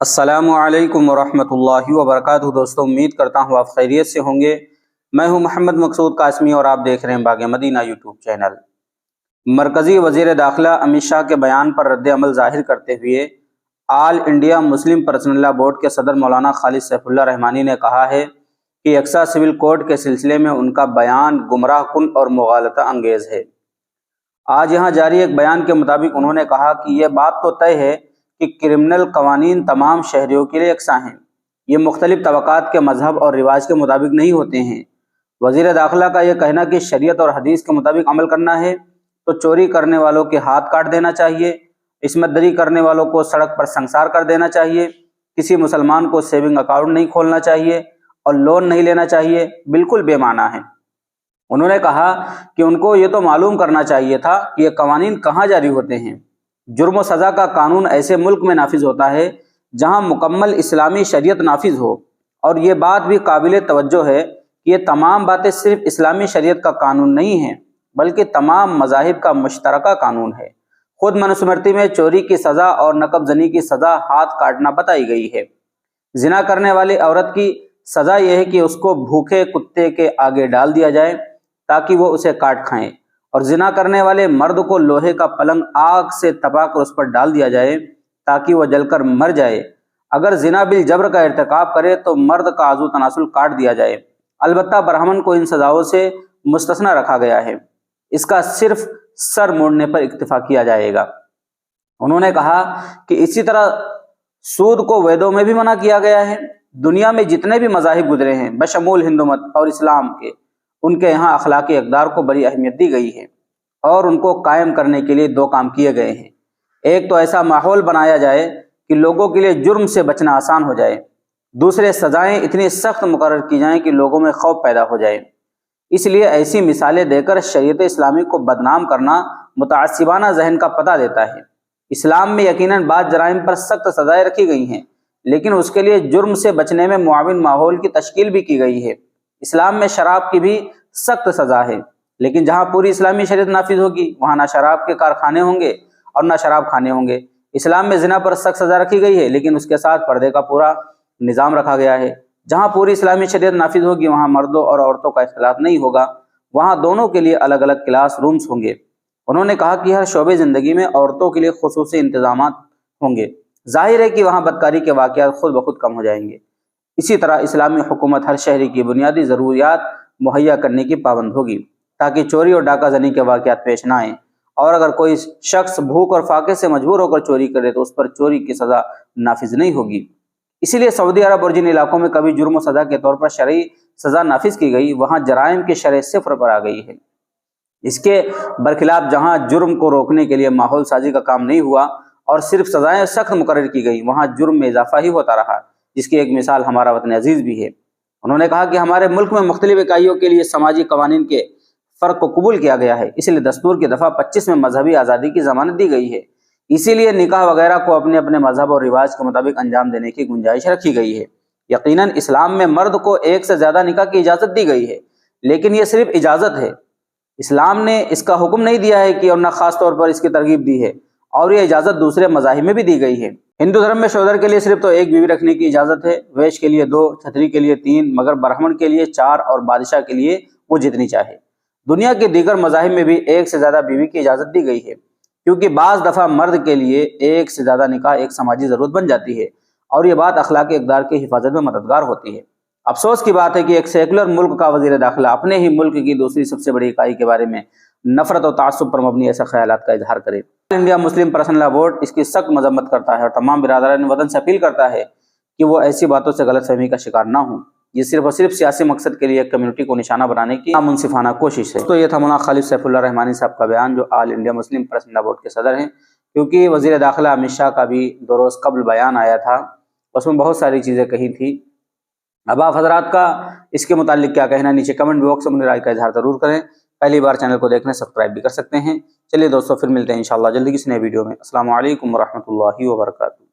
السلام علیکم ورحمۃ اللہ وبرکاتہ۔ دوستوں، امید کرتا ہوں آپ خیریت سے ہوں گے۔ میں ہوں محمد مقصود قاسمی اور آپ دیکھ رہے ہیں باغ مدینہ یوٹیوب چینل۔ مرکزی وزیر داخلہ امت شاہ کے بیان پر رد عمل ظاہر کرتے ہوئے آل انڈیا مسلم پرسنل لا بورڈ کے صدر مولانا خالد سیف اللہ رحمانی نے کہا ہے کہ یکساں سول کوڈ کے سلسلے میں ان کا بیان گمراہ کن اور مغالطہ انگیز ہے۔ آج یہاں جاری ایک بیان کے مطابق انہوں نے کہا کہ یہ بات تو طے ہے کہ کرمنل قوانین تمام شہریوں کے لیے یکساں ہیں، یہ مختلف طبقات کے مذہب اور رواج کے مطابق نہیں ہوتے ہیں۔ وزیر داخلہ کا یہ کہنا کہ شریعت اور حدیث کے مطابق عمل کرنا ہے تو چوری کرنے والوں کے ہاتھ کاٹ دینا چاہیے، عصمت دری کرنے والوں کو سڑک پر سنگسار کر دینا چاہیے، کسی مسلمان کو سیونگ اکاؤنٹ نہیں کھولنا چاہیے اور لون نہیں لینا چاہیے، بالکل بے معنی ہے۔ انہوں نے کہا کہ ان کو یہ تو معلوم کرنا چاہیے تھا کہ یہ قوانین کہاں جاری ہوتے ہیں۔ جرم و سزا کا قانون ایسے ملک میں نافذ ہوتا ہے جہاں مکمل اسلامی شریعت نافذ ہو، اور یہ بات بھی قابل توجہ ہے کہ یہ تمام باتیں صرف اسلامی شریعت کا قانون نہیں ہیں بلکہ تمام مذاہب کا مشترکہ قانون ہے۔ خود منوسمرتی میں چوری کی سزا اور نقب زنی کی سزا ہاتھ کاٹنا بتائی گئی ہے۔ زنا کرنے والی عورت کی سزا یہ ہے کہ اس کو بھوکے کتے کے آگے ڈال دیا جائے تاکہ وہ اسے کاٹ کھائیں، اور زنا کرنے والے مرد کو لوہے کا پلنگ آگ سے تپا کر اس پر ڈال دیا جائے تاکہ وہ جل کر مر جائے۔ اگر زنا بالجبر کا ارتکاب کرے تو مرد کا عضو تناسل کاٹ دیا جائے۔ البتہ برہمن کو ان سزاؤں سے مستثنی رکھا گیا ہے، اس کا صرف سر موڑنے پر اکتفا کیا جائے گا۔ انہوں نے کہا کہ اسی طرح سود کو ویدوں میں بھی منع کیا گیا ہے۔ دنیا میں جتنے بھی مذاہب گزرے ہیں بشمول ہندو مت اور اسلام کے، ان کے یہاں اخلاقی اقدار کو بڑی اہمیت دی گئی ہے اور ان کو قائم کرنے کے لیے دو کام کیے گئے ہیں۔ ایک تو ایسا ماحول بنایا جائے کہ لوگوں کے لیے جرم سے بچنا آسان ہو جائے، دوسرے سزائیں اتنی سخت مقرر کی جائیں کہ لوگوں میں خوف پیدا ہو جائے۔ اس لیے ایسی مثالیں دے کر شریعت اسلامی کو بدنام کرنا متعصبانہ ذہن کا پتہ دیتا ہے۔ اسلام میں یقیناً بعض جرائم پر سخت سزائیں رکھی گئی ہیں، لیکن اس کے لیے جرم سے بچنے میں معاون ماحول کی تشکیل بھی کی گئی ہے۔ اسلام میں شراب کی بھی سخت سزا ہے، لیکن جہاں پوری اسلامی شریعت نافذ ہوگی وہاں نہ شراب کے کارخانے ہوں گے اور نہ شراب خانے ہوں گے۔ اسلام میں زنا پر سخت سزا رکھی گئی ہے، لیکن اس کے ساتھ پردے کا پورا نظام رکھا گیا ہے۔ جہاں پوری اسلامی شریعت نافذ ہوگی وہاں مردوں اور عورتوں کا اختلاط نہیں ہوگا، وہاں دونوں کے لیے الگ الگ کلاس رومز ہوں گے۔ انہوں نے کہا کہ ہر شعبے زندگی میں عورتوں کے لیے خصوصی انتظامات ہوں گے۔ ظاہر ہے کہ وہاں بدکاری کے واقعات خود بخود کم ہو جائیں گے۔ اسی طرح اسلامی حکومت ہر شہری کی بنیادی ضروریات مہیا کرنے کی پابند ہوگی تاکہ چوری اور ڈاکہ زنی کے واقعات پیش نہ آئیں، اور اگر کوئی شخص بھوک اور فاقے سے مجبور ہو کر چوری کرے تو اس پر چوری کی سزا نافذ نہیں ہوگی۔ اسی لیے سعودی عرب اور جن علاقوں میں کبھی جرم و سزا کے طور پر شرعی سزا نافذ کی گئی وہاں جرائم کی شرح صفر پر آ گئی ہے۔ اس کے برخلاف جہاں جرم کو روکنے کے لیے ماحول سازی کا کام نہیں ہوا اور صرف سزائیں سخت مقرر کی گئی وہاں جرم میں اضافہ ہی ہوتا رہا، جس کی ایک مثال ہمارا وطن عزیز بھی ہے۔ انہوں نے کہا کہ ہمارے ملک میں مختلف اکائیوں کے لیے سماجی قوانین کے فرق کو قبول کیا گیا ہے، اس لیے دستور کی دفعہ 25 میں مذہبی آزادی کی ضمانت دی گئی ہے۔ اسی لیے نکاح وغیرہ کو اپنے اپنے مذہب اور رواج کے مطابق انجام دینے کی گنجائش رکھی گئی ہے۔ یقیناً اسلام میں مرد کو ایک سے زیادہ نکاح کی اجازت دی گئی ہے، لیکن یہ صرف اجازت ہے، اسلام نے اس کا حکم نہیں دیا ہے کہ اور نہ خاص طور پر اس کی ترغیب دی ہے، اور یہ اجازت دوسرے مذاہب میں بھی دی گئی ہے۔ ہندو دھرم میں شودر کے لیے صرف تو ایک بیوی رکھنے کی اجازت ہے، ویش کے لیے 2، چھتری کے لیے 3، مگر برہمن کے لیے 4 اور بادشاہ کے لیے وہ جتنی چاہے۔ دنیا کے دیگر مذاہب میں بھی ایک سے زیادہ بیوی کی اجازت دی گئی ہے، کیونکہ بعض دفعہ مرد کے لیے ایک سے زیادہ نکاح ایک سماجی ضرورت بن جاتی ہے، اور یہ بات اخلاقی اقدار کی حفاظت میں مددگار ہوتی ہے۔ افسوس کی بات ہے کہ ایک سیکولر ملک کا وزیر داخلہ اپنے ہی ملک کی دوسری سب سے بڑی اکائی کے بارے میں نفرت و تعصب پر مبنی ایسے خیالات کا اظہار کرے۔ انڈیا مسلم پرسنل لا بورڈ اس کی سخت مذمت کرتا ہے اور تمام برادران وطن سے اپیل کرتا ہے کہ وہ ایسی باتوں سے غلط فہمی کا شکار نہ ہوں۔ یہ صرف اور صرف سیاسی مقصد کے لیے ایک کمیونٹی کو نشانہ بنانے کی نامنصفانہ کوشش ہے۔ تو یہ تھا مولانا خالد سیف اللہ رحمانی صاحب کا بیان، جو آل انڈیا مسلم پرسنل لا بورڈ کے صدر ہیں۔ کیونکہ وزیر داخلہ امت شاہ کا بھی 2 روز قبل بیان آیا تھا، اس میں بہت ساری چیزیں کہی تھی۔ اب آپ حضرات کا اس کے متعلق کیا کہنا ہے، نیچے کمنٹ باکس میں اپنی رائے کا اظہار ضرور کریں۔ پہلی بار چینل کو دیکھنے سبسکرائب بھی کر سکتے ہیں۔ چلیے دوستوں، پھر ملتے ہیں انشاءاللہ جلدی کسی نئے ویڈیو میں۔ السلام علیکم ورحمۃ اللہ وبرکاتہ۔